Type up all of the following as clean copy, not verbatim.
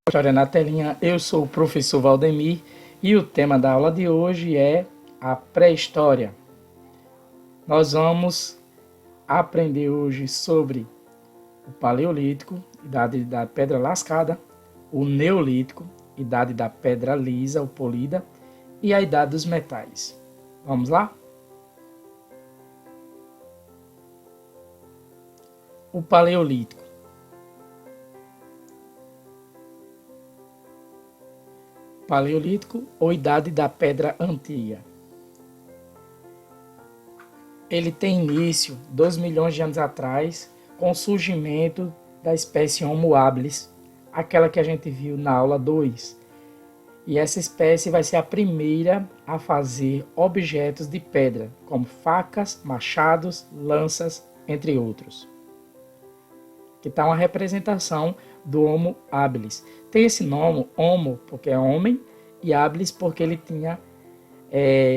História na telinha, eu sou o professor Valdemir e o tema da aula de hoje é a pré-história. Nós vamos aprender hoje sobre o Paleolítico, idade da pedra lascada, o Neolítico, idade da pedra lisa ou polida, e a idade dos metais. Vamos lá? O Paleolítico. Paleolítico ou idade da pedra antiga. Ele tem início 2 milhões de anos atrás, com o surgimento da espécie Homo habilis, aquela que a gente viu na aula 2. E essa espécie vai ser a primeira a fazer objetos de pedra, como facas, machados, lanças, entre outros. Que está uma representação do Homo habilis. Tem esse nome, Homo, porque é homem, e habilis porque ele tinha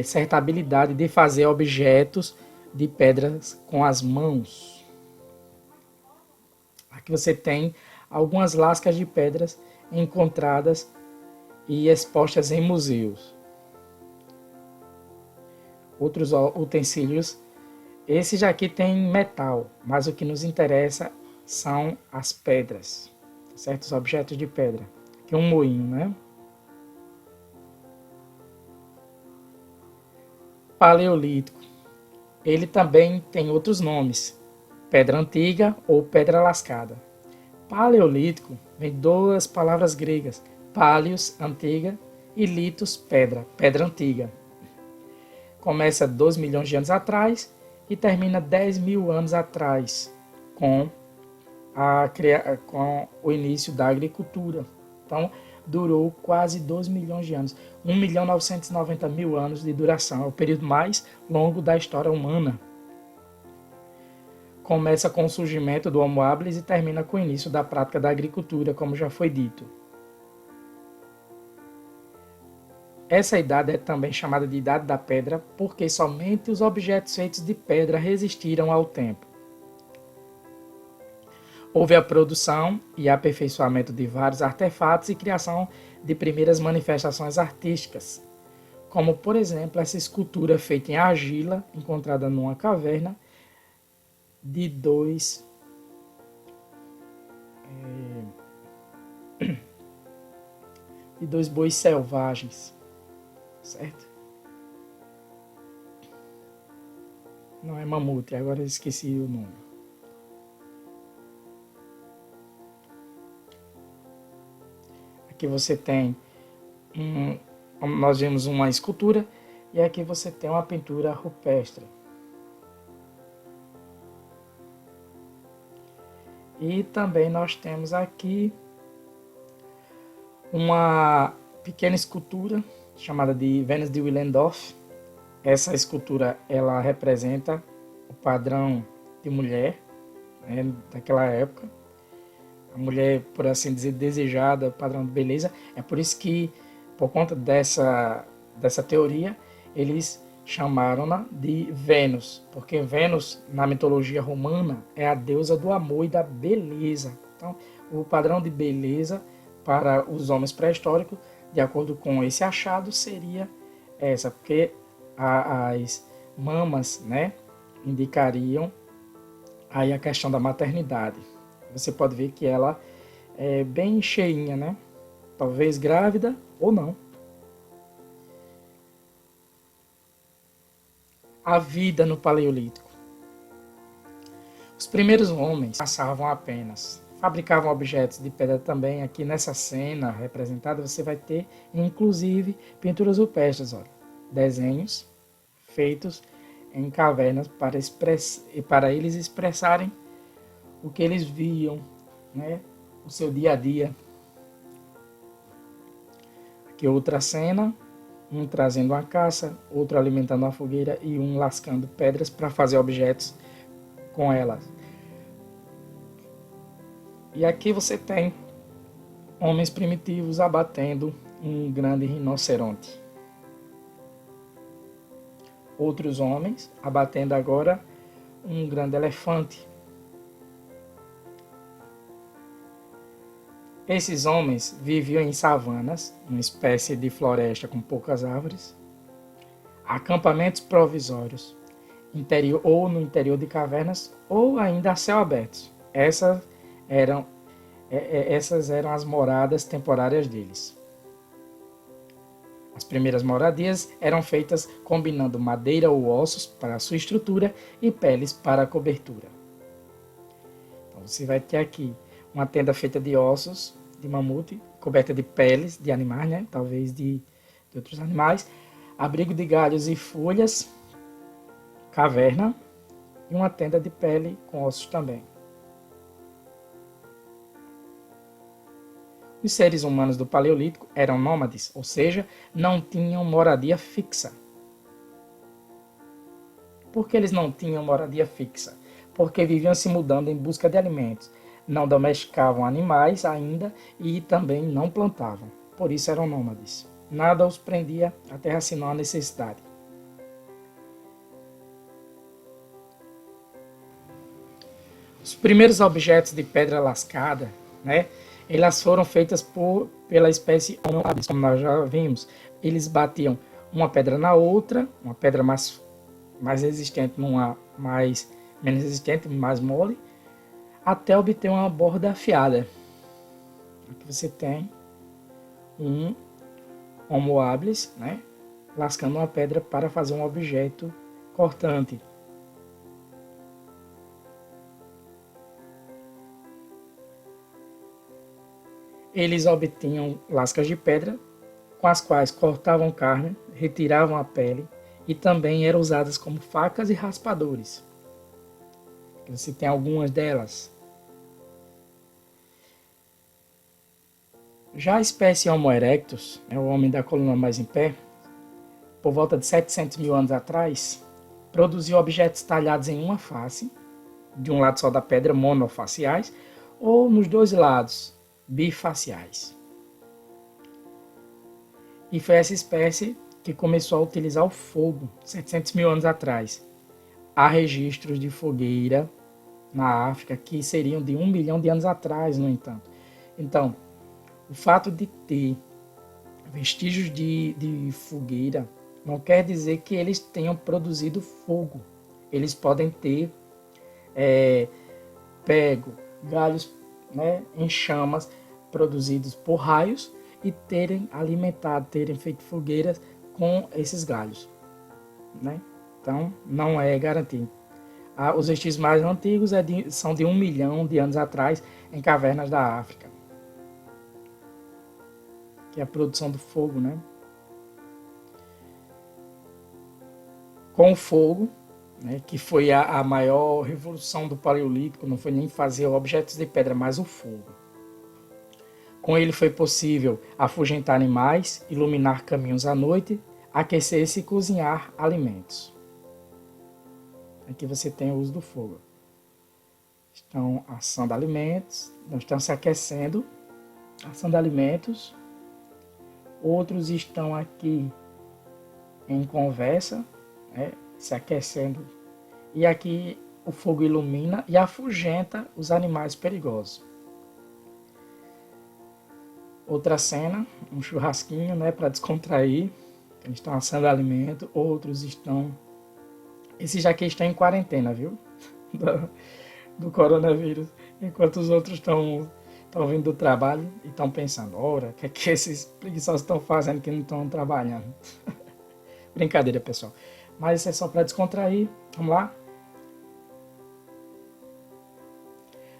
certa habilidade de fazer objetos de pedras com as mãos. Aqui você tem algumas lascas de pedras encontradas e expostas em museus. Outros utensílios, esse já aqui tem metal, mas o que nos interessa são as pedras, certos objetos de pedra. Aqui um moinho, né? Paleolítico. Ele também tem outros nomes, pedra antiga ou pedra lascada. Paleolítico vem de duas palavras gregas, paleos, antiga, e litos, pedra, pedra antiga. Começa 2 milhões de anos atrás e termina 10 mil anos atrás, com o início da agricultura. Então, durou quase 2 milhões de anos. 1.990.000 anos de duração. É o período mais longo da história humana. Começa com o surgimento do Homo habilis e termina com o início da prática da agricultura, como já foi dito. Essa idade é também chamada de Idade da Pedra, porque somente os objetos feitos de pedra resistiram ao tempo. Houve a produção e aperfeiçoamento de vários artefatos e criação de primeiras manifestações artísticas, como, por exemplo, essa escultura feita em argila, encontrada numa caverna, de dois bois selvagens, certo? Não é mamute, agora eu esqueci o nome. Aqui você tem nós vemos uma escultura e aqui você tem uma pintura rupestre. E também nós temos aqui uma pequena escultura chamada de Vênus de Willendorf. Essa escultura ela representa o padrão de mulher, né, daquela época. A mulher, por assim dizer, desejada, padrão de beleza. É por isso que, por conta dessa teoria, eles chamaram-na de Vênus, porque Vênus, na mitologia romana, é a deusa do amor e da beleza. Então, o padrão de beleza para os homens pré-históricos, de acordo com esse achado, seria essa, porque as mamas, né, indicariam aí a questão da maternidade. Você pode ver que ela é bem cheinha, né? Talvez grávida ou não. A vida no Paleolítico. Os primeiros homens caçavam apenas, fabricavam objetos de pedra também. Aqui nessa cena representada você vai ter, inclusive, pinturas rupestres, olha, desenhos feitos em cavernas para eles expressarem o que eles viam, né? O seu dia a dia. Aqui outra cena, um trazendo uma caça, outro alimentando uma fogueira e um lascando pedras para fazer objetos com elas. E aqui você tem homens primitivos abatendo um grande rinoceronte. Outros homens abatendo agora um grande elefante. Esses homens viviam em savanas, uma espécie de floresta com poucas árvores, acampamentos provisórios, ou no interior de cavernas, ou ainda a céu aberto. Eram, essas eram as moradas temporárias deles. As primeiras moradias eram feitas combinando madeira ou ossos para a sua estrutura e peles para a cobertura. Então você vai ter aqui uma tenda feita de ossos de mamute, coberta de peles de animais, né? Talvez de outros animais, abrigo de galhos e folhas, caverna e uma tenda de pele com ossos também. Os seres humanos do Paleolítico eram nômades, ou seja, não tinham moradia fixa. Por que eles não tinham moradia fixa? Porque viviam se mudando em busca de alimentos, não domesticavam animais ainda e também não plantavam. Por isso eram nômades. Nada os prendia à terra senão a necessidade. Os primeiros objetos de pedra lascada, né, elas foram feitas pela espécie Homo habilis, como nós já vimos. Eles batiam uma pedra na outra, uma pedra mais resistente numa menos resistente, mais mole, até obter uma borda afiada. Aqui você tem um Homo habilis, né, lascando uma pedra para fazer um objeto cortante. Eles obtinham lascas de pedra, com as quais cortavam carne, retiravam a pele e também eram usadas como facas e raspadores. Você tem algumas delas. Já a espécie Homo erectus, o homem da coluna mais em pé, por volta de 700 mil anos atrás, produziu objetos talhados em uma face, de um lado só da pedra, monofaciais, ou nos dois lados, bifaciais. E foi essa espécie que começou a utilizar o fogo 700 mil anos atrás. Há registros de fogueira na África que seriam de 1 milhão de anos atrás, no entanto. Então, o fato de ter vestígios de fogueira não quer dizer que eles tenham produzido fogo. Eles podem ter pego galhos, né, em chamas produzidos por raios e terem alimentado, terem feito fogueiras com esses galhos, né? Então, não é garantido. Os vestígios mais antigos são de 1 milhão de anos atrás, em cavernas da África, que é a produção do fogo, né? Com o fogo, né, que foi a maior revolução do Paleolítico, não foi nem fazer objetos de pedra, mas o fogo. Com ele foi possível afugentar animais, iluminar caminhos à noite, aquecer-se e cozinhar alimentos. Aqui você tem o uso do fogo. Estão assando alimentos, não estão se aquecendo, assando alimentos. Outros estão aqui em conversa, né, se aquecendo. E aqui o fogo ilumina e afugenta os animais perigosos. Outra cena, um churrasquinho, né, para descontrair. Eles estão assando alimento, outros estão... Esses aqui estão em quarentena, viu? Do coronavírus. Enquanto os outros estão vindo do trabalho e estão pensando, ora, o que é que esses preguiçosos estão fazendo que não estão trabalhando? Brincadeira, pessoal. Mas isso é só para descontrair. Vamos lá?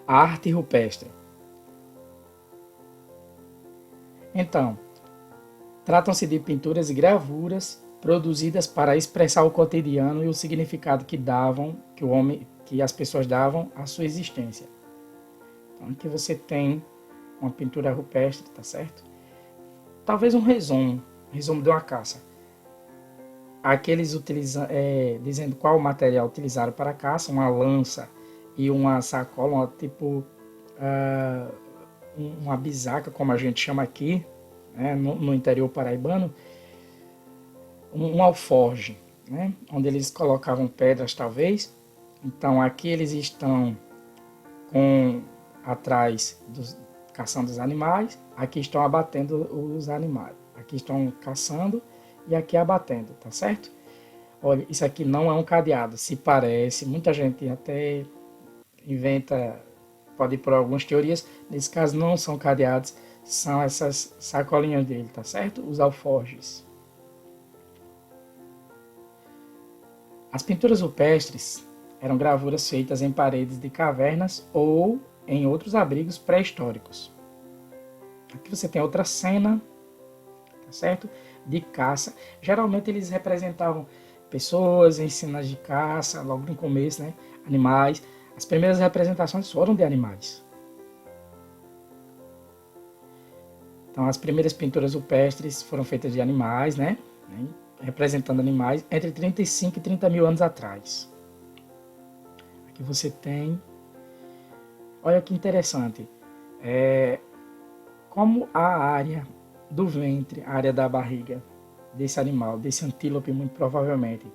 A arte rupestre. Então, tratam-se de pinturas e gravuras produzidas para expressar o cotidiano e o significado que as pessoas davam à sua existência. Então, aqui você tem uma pintura rupestre, tá certo? Talvez um resumo de uma caça. Aqui eles utilizam, dizendo qual material utilizaram para a caça, uma lança e uma sacola, uma bisaca, como a gente chama aqui, né, no interior paraibano, um alforge, né, onde eles colocavam pedras, talvez. Então aqui eles estão atrás caçando os animais, aqui estão abatendo os animais. Aqui estão caçando e aqui abatendo, tá certo? Olha, isso aqui não é um cadeado, se parece, muita gente até inventa, pode ir por algumas teorias, nesse caso não são cadeados, são essas sacolinhas dele, tá certo? Os alforjes. As pinturas rupestres eram gravuras feitas em paredes de cavernas ou em outros abrigos pré-históricos. Aqui você tem outra cena, tá certo? De caça. Geralmente eles representavam pessoas em cenas de caça, logo no começo, né? Animais. As primeiras representações foram de animais. Então as primeiras pinturas rupestres foram feitas de animais, né? Representando animais entre 35 e 30 mil anos atrás. Aqui você tem, olha que interessante, como a área do ventre, a área da barriga desse animal, desse antílope muito provavelmente,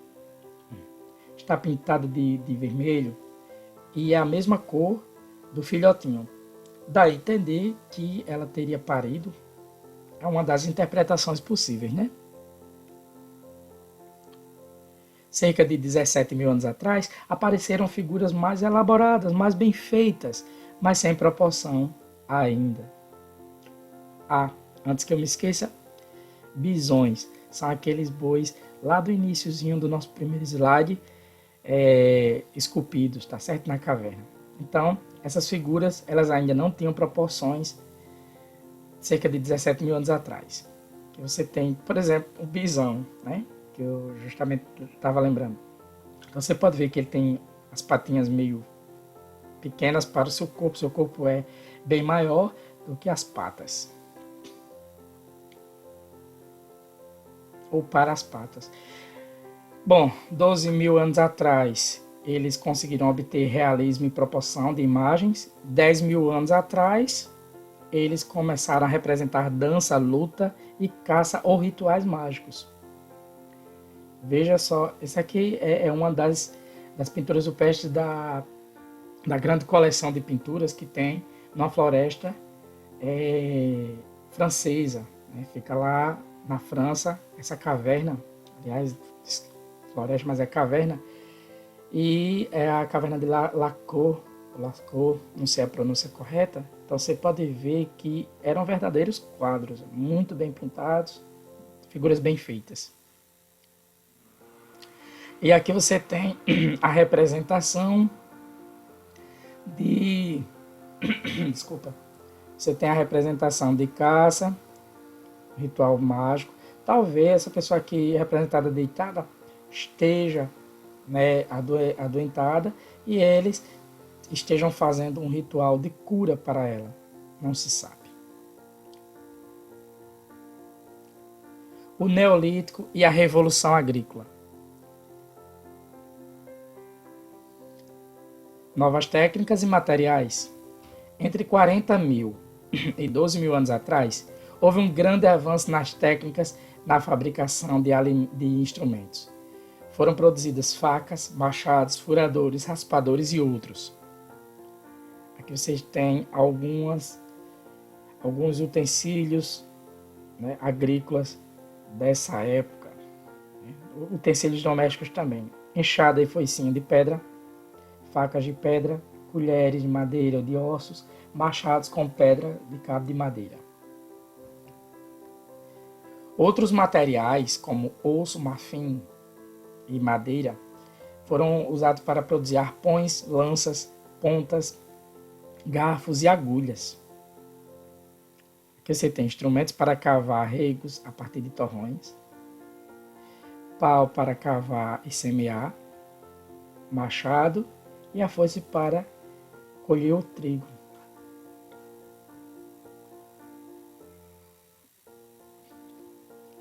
está pintada de vermelho e é a mesma cor do filhotinho. Daí entender que ela teria parido é uma das interpretações possíveis, né? Cerca de 17 mil anos atrás, apareceram figuras mais elaboradas, mais bem feitas, mas sem proporção ainda. Antes que eu me esqueça, bisões são aqueles bois lá do iniciozinho do nosso primeiro slide, esculpidos, tá certo? Na caverna. Então, essas figuras, elas ainda não tinham proporções cerca de 17 mil anos atrás. Que você tem, por exemplo, o bisão, né? Que eu justamente estava lembrando. Então você pode ver que ele tem as patinhas meio pequenas para o seu corpo é bem maior do que as patas. Ou para as patas. Bom, 12 mil anos atrás, eles conseguiram obter realismo e proporção de imagens. 10 mil anos atrás, eles começaram a representar dança, luta e caça ou rituais mágicos. Veja só, esse aqui é uma das pinturas rupestres da grande coleção de pinturas que tem na floresta francesa. Né? Fica lá na França, essa caverna, aliás, floresta, mas é caverna, e é a caverna de Lascaux, não sei a pronúncia correta. Então você pode ver que eram verdadeiros quadros, muito bem pintados, figuras bem feitas. E aqui você tem a representação de... Desculpa. Você tem a representação de caça, ritual mágico. Talvez essa pessoa aqui representada deitada esteja, né, adoentada e eles estejam fazendo um ritual de cura para ela. Não se sabe. O Neolítico e a Revolução Agrícola. Novas técnicas e materiais. Entre 40 mil e 12 mil anos atrás, houve um grande avanço nas técnicas na fabricação de instrumentos. Foram produzidas facas, machados, furadores, raspadores e outros. Aqui vocês têm alguns utensílios, né, agrícolas dessa época. Né? Utensílios domésticos também. Enxada e foicinha de pedra, facas de pedra, colheres de madeira ou de ossos, machados com pedra de cabo de madeira. Outros materiais, como osso, marfim e madeira, foram usados para produzir arpões, lanças, pontas, garfos e agulhas. Aqui você tem instrumentos para cavar regos a partir de torrões, pau para cavar e semear, machado e a foice para colher o trigo.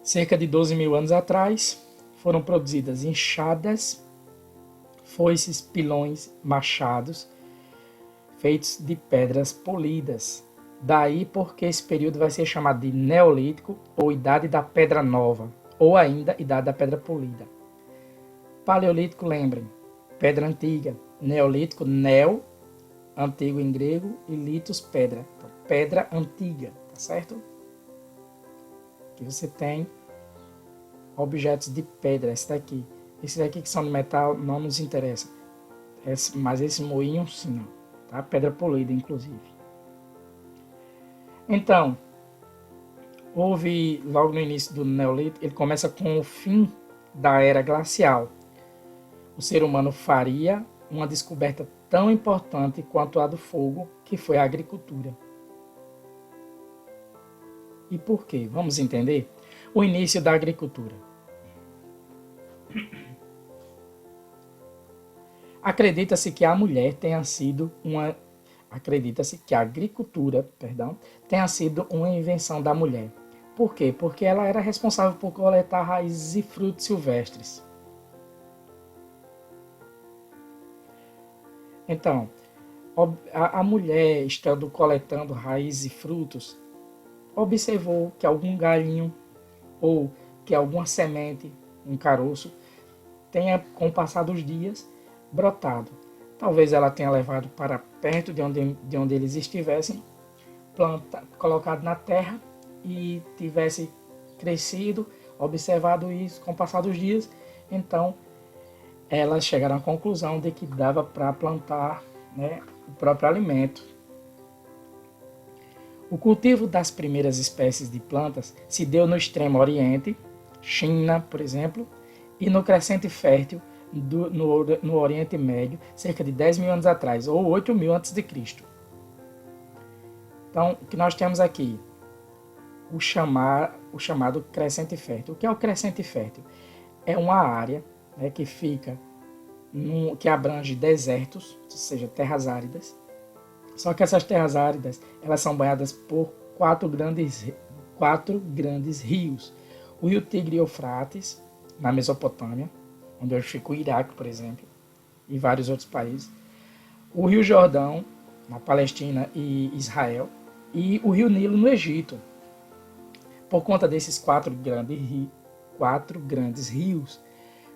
Cerca de 12 mil anos atrás, foram produzidas enxadas, foices, pilões, machados, feitos de pedras polidas. Daí porque esse período vai ser chamado de Neolítico ou Idade da Pedra Nova, ou ainda Idade da Pedra Polida. Paleolítico, lembrem, pedra antiga. Neolítico, neo, antigo em grego, e litos, pedra. Então, pedra antiga, tá certo? Aqui você tem objetos de pedra, esse daqui. Esse daqui que são de metal não nos interessa. Mas esse moinho sim, tá? Pedra polida, inclusive. Então, houve logo no início do Neolítico, ele começa com o fim da era glacial. O ser humano faria uma descoberta tão importante quanto a do fogo, que foi a agricultura. E por quê? Vamos entender? O início da agricultura. Acredita-se que a mulher tenha sido uma... Acredita-se que a agricultura, tenha sido uma invenção da mulher. Por quê? Porque ela era responsável por coletar raízes e frutos silvestres. Então, a mulher, estando coletando raízes e frutos, observou que algum galinho ou que alguma semente, um caroço, tenha, com o passar dos dias, brotado. Talvez ela tenha levado para perto de onde eles estivessem, colocado na terra e tivesse crescido, observado isso com o passar dos dias. Então, elas chegaram à conclusão de que dava para plantar, né, o próprio alimento. O cultivo das primeiras espécies de plantas se deu no Extremo Oriente, China, por exemplo, e no Crescente Fértil, no Oriente Médio, cerca de 10 mil anos atrás, ou 8 mil antes de Cristo. Então, o que nós temos aqui? O chamado Crescente Fértil. O que é o Crescente Fértil? É uma área, né, que fica, que abrange desertos, ou seja, terras áridas. Só que essas terras áridas, elas são banhadas por quatro grandes rios. O rio Tigre e Eufrates, na Mesopotâmia, onde hoje fica o Iraque, por exemplo, e vários outros países. O rio Jordão, na Palestina e Israel. E o rio Nilo, no Egito. Por conta desses quatro grandes rios,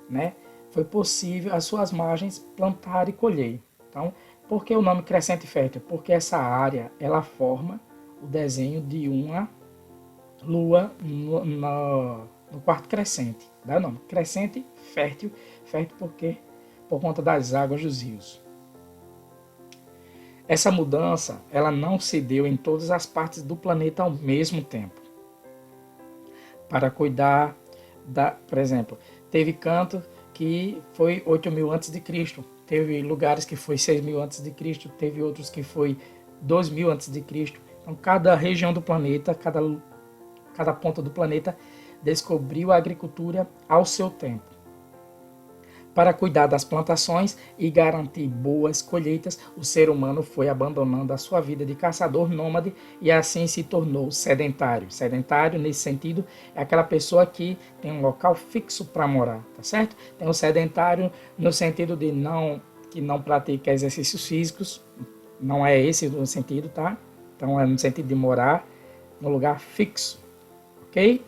né, foi possível às suas margens plantar e colher. Então, por que o nome Crescente Fértil? Porque essa área, ela forma o desenho de uma lua no quarto crescente. Dá o nome Crescente Fértil. Fértil porque por conta das águas dos rios. Essa mudança, ela não se deu em todas as partes do planeta ao mesmo tempo. Para cuidar por exemplo, teve canto que foi 8 mil antes de Cristo, teve lugares que foi 6 mil antes de Cristo, teve outros que foi 2 mil antes de Cristo. Então, cada região do planeta, cada ponta do planeta descobriu a agricultura ao seu tempo. Para cuidar das plantações e garantir boas colheitas, o ser humano foi abandonando a sua vida de caçador nômade e assim se tornou sedentário. Sedentário, nesse sentido, é aquela pessoa que tem um local fixo para morar, tá certo? Tem o sedentário no sentido de que não pratica exercícios físicos, não é esse o sentido, tá? Então é no sentido de morar no lugar fixo, ok?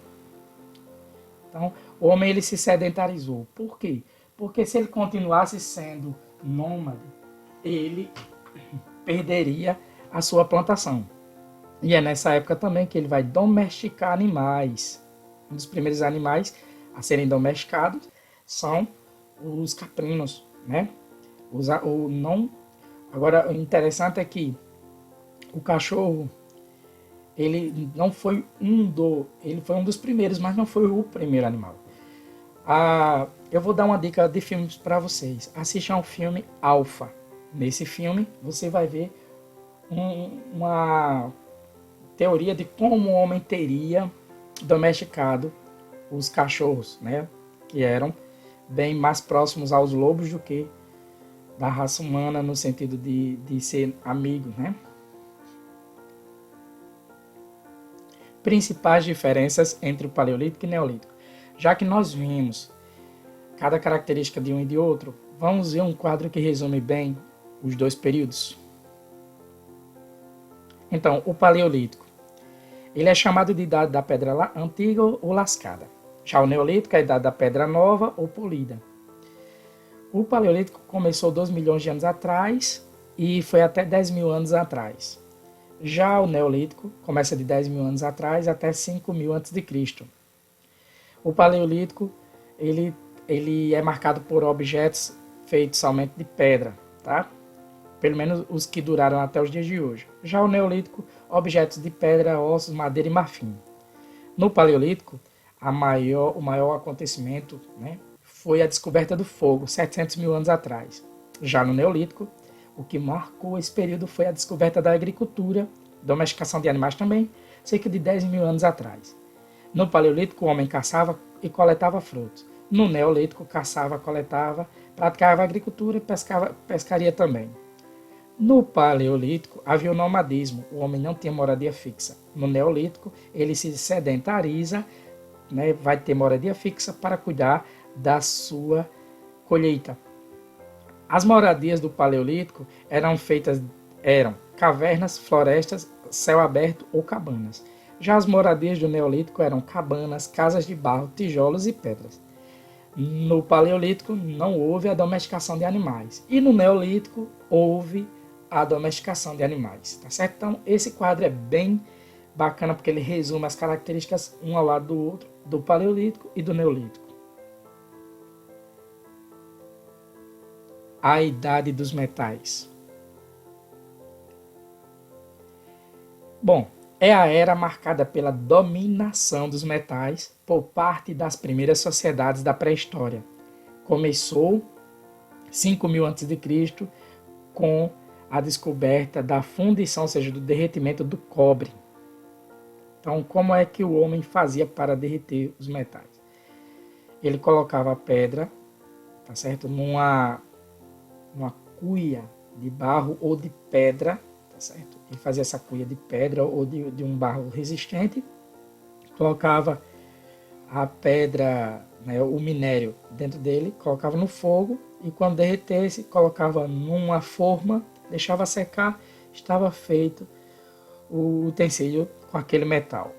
Então, o homem ele se sedentarizou. Por quê? Porque se ele continuasse sendo nômade, ele perderia a sua plantação. E é nessa época também que ele vai domesticar animais. Um dos primeiros animais a serem domesticados são os caprinos, né? Agora, o interessante é que o cachorro, ele foi um dos primeiros, mas não foi o primeiro animal. Eu vou dar uma dica de filmes para vocês. Assistam ao filme Alpha. Nesse filme, você vai ver uma teoria de como o homem teria domesticado os cachorros, né? Que eram bem mais próximos aos lobos do que da raça humana, no sentido de ser amigo, né? Principais diferenças entre o Paleolítico e o Neolítico. Já que nós vimos cada característica de um e de outro, vamos ver um quadro que resume bem os dois períodos. Então, o Paleolítico, ele é chamado de Idade da Pedra Antiga ou Lascada. Já o Neolítico é a Idade da Pedra Nova ou Polida. O Paleolítico começou 2 milhões de anos atrás e foi até 10 mil anos atrás. Já o Neolítico começa de 10 mil anos atrás até 5 mil antes de Cristo. O Paleolítico ele, ele é marcado por objetos feitos somente de pedra, tá? Pelo menos os que duraram até os dias de hoje. Já o Neolítico, objetos de pedra, ossos, madeira e marfim. No Paleolítico, o maior acontecimento, né, foi a descoberta do fogo, 700 mil anos atrás. Já no Neolítico, o que marcou esse período foi a descoberta da agricultura, domesticação de animais também, cerca de 10 mil anos atrás. No Paleolítico, o homem caçava e coletava frutos. No Neolítico, caçava, coletava, praticava agricultura e pescaria também. No Paleolítico, havia o nomadismo, o homem não tinha moradia fixa. No Neolítico, ele se sedentariza, né, vai ter moradia fixa para cuidar da sua colheita. As moradias do Paleolítico eram cavernas, florestas, céu aberto ou cabanas. Já as moradias do Neolítico eram cabanas, casas de barro, tijolos e pedras. No Paleolítico não houve a domesticação de animais e no Neolítico houve a domesticação de animais, tá certo? Então esse quadro é bem bacana porque ele resume as características um ao lado do outro, do Paleolítico e do Neolítico. A idade dos metais. Bom, é a era marcada pela dominação dos metais por parte das primeiras sociedades da pré-história. Começou 5 mil a.C. com a descoberta da fundição, ou seja, do derretimento do cobre. Então, como é que o homem fazia para derreter os metais? Ele colocava a pedra, tá certo? Numa cuia de barro ou de pedra, tá certo? Ele fazia essa cuia de pedra ou de um barro resistente, colocava a pedra, né, o minério dentro dele, colocava no fogo e quando derretesse, colocava numa forma, deixava secar, estava feito o utensílio com aquele metal.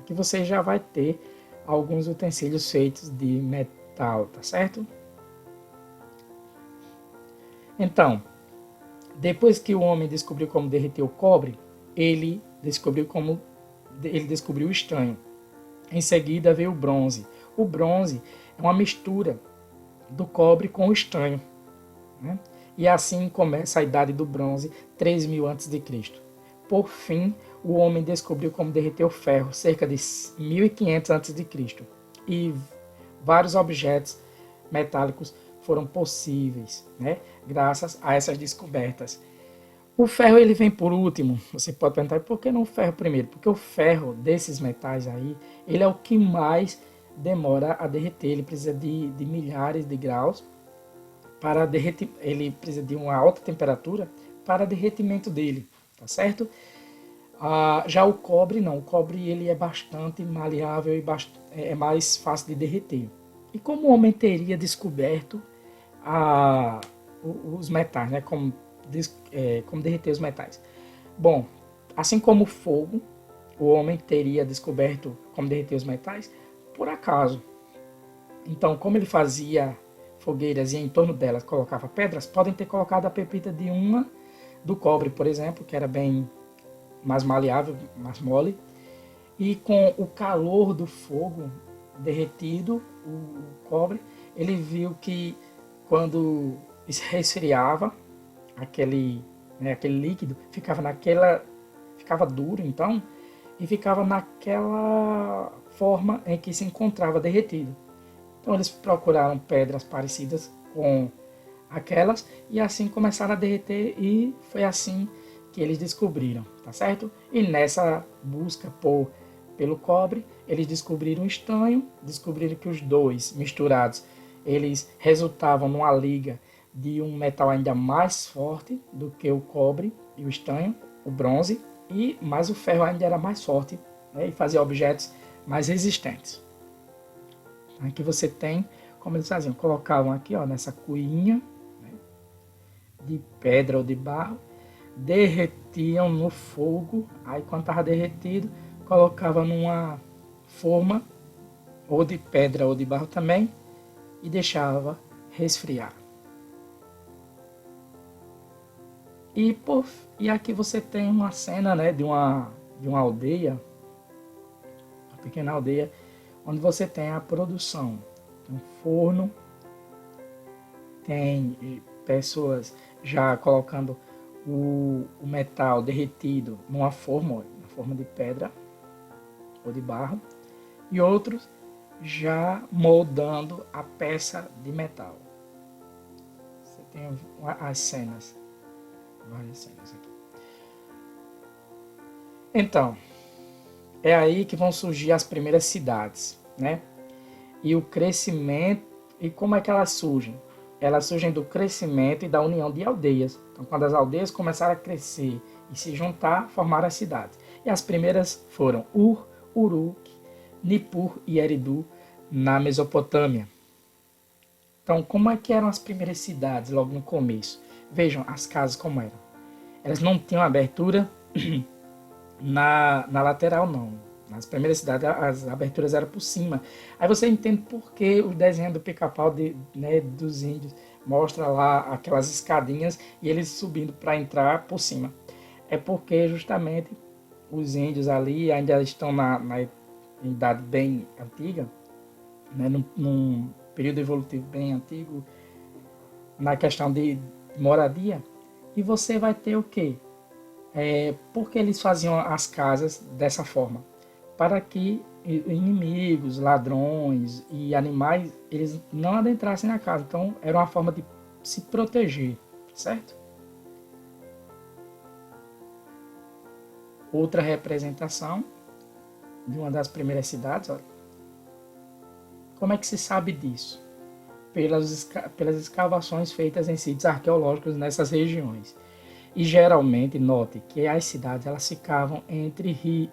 Aqui você já vai ter alguns utensílios feitos de metal, tá certo? Então, depois que o homem descobriu como derreter o cobre, ele descobriu o estanho. Em seguida veio o bronze. O bronze é uma mistura do cobre com o estanho, né? E assim começa a idade do bronze, 3 mil a.C. Por fim, o homem descobriu como derreter o ferro, cerca de 1500 a.C. E vários objetos metálicos foram possíveis, né, graças a essas descobertas. O ferro ele vem por último. Você pode perguntar por que não o ferro primeiro? Porque o ferro desses metais aí, ele é o que mais demora a derreter. Ele precisa de milhares de graus para derreter. Ele precisa de uma alta temperatura para derretimento dele, tá certo? Já o cobre não. O cobre ele é bastante maleável e é mais fácil de derreter. E como o homem teria descoberto os metais, né? Como derreter os metais? Bom, assim como o fogo, o homem teria descoberto como derreter os metais por acaso. Então, como ele fazia fogueiras e em torno delas colocava pedras, podem ter colocado a pepita do cobre, por exemplo, que era bem mais maleável, mais mole, e com o calor do fogo derretido, o cobre, ele viu que quando resfriava aquele líquido, ficava duro então, e ficava naquela forma em que se encontrava derretido. Então eles procuraram pedras parecidas com aquelas e assim começaram a derreter e foi assim que eles descobriram, tá certo? E nessa busca pelo cobre, eles descobriram o estanho, descobriram que os dois misturados, eles resultavam numa liga de um metal ainda mais forte do que o cobre e o estanho, o bronze, mas o ferro ainda era mais forte, né, e fazia objetos mais resistentes. Aqui você tem como eles faziam, colocavam aqui, ó, nessa cuinha, né, de pedra ou de barro, derretiam no fogo, aí quando estava derretido, colocava numa forma ou de pedra ou de barro também e deixava resfriar. E, e aqui você tem uma cena, né, de uma aldeia, uma pequena aldeia, onde você tem a produção. Tem um forno, tem pessoas já colocando o metal derretido numa forma, na forma de pedra ou de barro, e outros já moldando a peça de metal. Você tem as cenas, várias cenas aqui. Então, é aí que vão surgir as primeiras cidades, né? E o crescimento, e como é que elas surgem? Elas surgem do crescimento e da união de aldeias. Então, quando as aldeias começaram a crescer e se juntar, formaram as cidades. E as primeiras foram Ur, Uruk, Nippur e Eridu, na Mesopotâmia. Então, como é que eram as primeiras cidades logo no começo? Vejam as casas como eram. Elas não tinham abertura na lateral, não. Nas primeiras cidades, as aberturas eram por cima. Aí você entende por que o desenho do pica-pau né, dos índios mostra lá aquelas escadinhas e eles subindo para entrar por cima. É porque justamente os índios ali ainda estão na idade bem antiga, né, num período evolutivo bem antigo, na questão de moradia. E você vai ter o quê? Por que eles faziam as casas dessa forma? Para que inimigos, ladrões e animais eles não adentrassem na casa. Então era uma forma de se proteger, certo? Outra representação de uma das primeiras cidades. Olha. Como é que se sabe disso? Pelas escavações feitas em sítios arqueológicos nessas regiões. E geralmente, note que as cidades elas ficavam entre rios,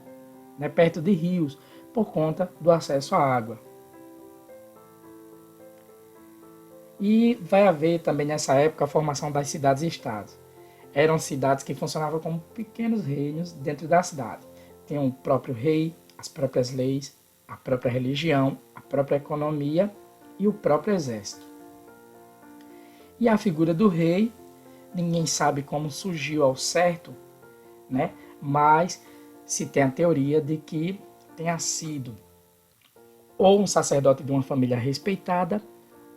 né, perto de rios, por conta do acesso à água. E vai haver também nessa época a formação das cidades e estados. Eram cidades que funcionavam como pequenos reinos dentro da cidade. Tinham o próprio rei, as próprias leis, a própria religião, a própria economia e o próprio exército. E a figura do rei, ninguém sabe como surgiu ao certo, né? Mas se tem a teoria de que tenha sido ou um sacerdote de uma família respeitada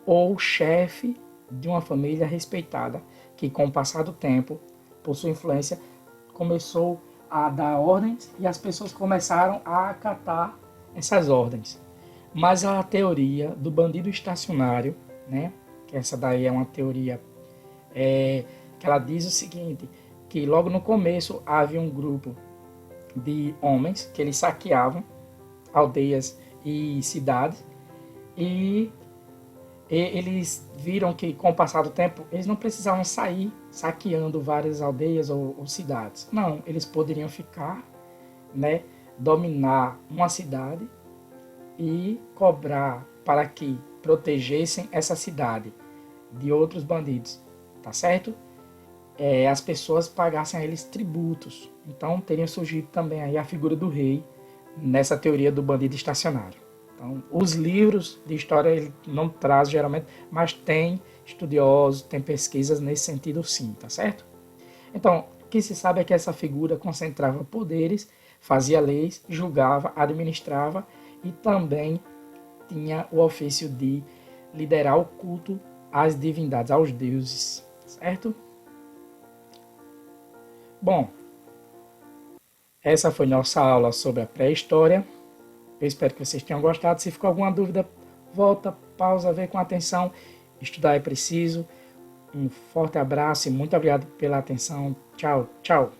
ou chefe de uma família respeitada, que com o passar do tempo, por sua influência, começou a dar ordens e as pessoas começaram a acatar essas ordens. Mas a teoria do bandido estacionário, né, que essa daí é uma teoria que ela diz o seguinte, que logo no começo havia um grupo de homens que eles saqueavam aldeias e cidades e eles viram que com o passar do tempo eles não precisavam sair saqueando várias aldeias ou cidades. Não, eles poderiam ficar, né, dominar uma cidade e cobrar para que protegessem essa cidade de outros bandidos, tá certo? As pessoas pagassem a eles tributos. Então teria surgido também aí a figura do rei nessa teoria do bandido estacionário. Então, os livros de história ele não traz geralmente, mas tem estudiosos, tem pesquisas nesse sentido sim, tá certo? Então, o que se sabe é que essa figura concentrava poderes, fazia leis, julgava, administrava e também tinha o ofício de liderar o culto às divindades, aos deuses, certo? Bom, essa foi nossa aula sobre a pré-história. Eu espero que vocês tenham gostado. Se ficou alguma dúvida, volta, pausa, vê com atenção. Estudar é preciso. Um forte abraço e muito obrigado pela atenção. Tchau, tchau.